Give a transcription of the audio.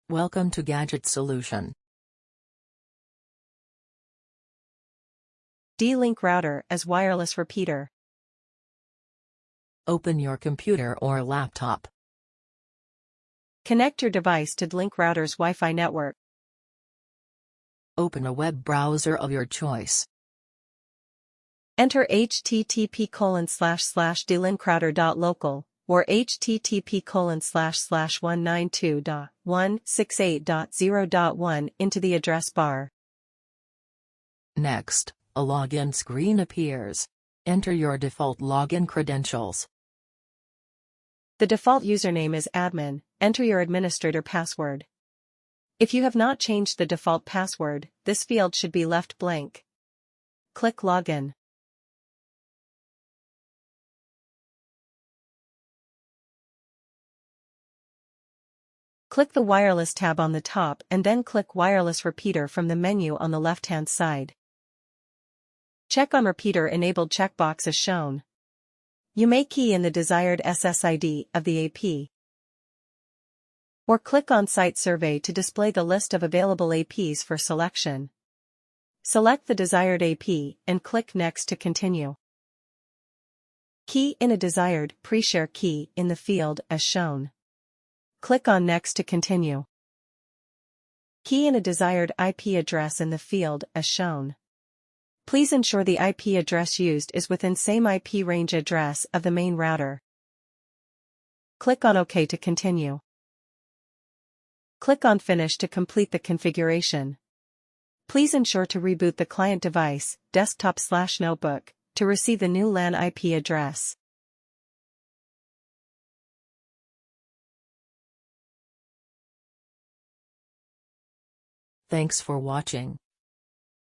Welcome to Gadget Solution. D-Link router as wireless repeater. Open your computer or laptop. Connect your device to D-Link router's Wi-Fi network. Open a web browser of your choice. Enter http://dlinkrouter.local or http://192.168.0.1 into the address bar. Next, a login screen appears. Enter your default login credentials. The default username is admin. Enter your administrator password. If you have not changed the default password, this field should be left blank. Click Login. Click the Wireless tab on the top and then click Wireless Repeater from the menu on the left-hand side. Check on Repeater Enabled checkbox as shown. You may key in the desired SSID of the AP. Or click on Site Survey to display the list of available APs for selection. Select the desired AP and click Next to continue. Key in a desired pre-share key in the field as shown. Click on Next to continue. Key in a desired IP address in the field as shown. Please ensure the IP address used is within same IP range address of the main router. Click on OK to continue. Click on Finish to complete the configuration. Please ensure to reboot the client device, desktop/notebook, to receive the new LAN IP address. Thanks for watching.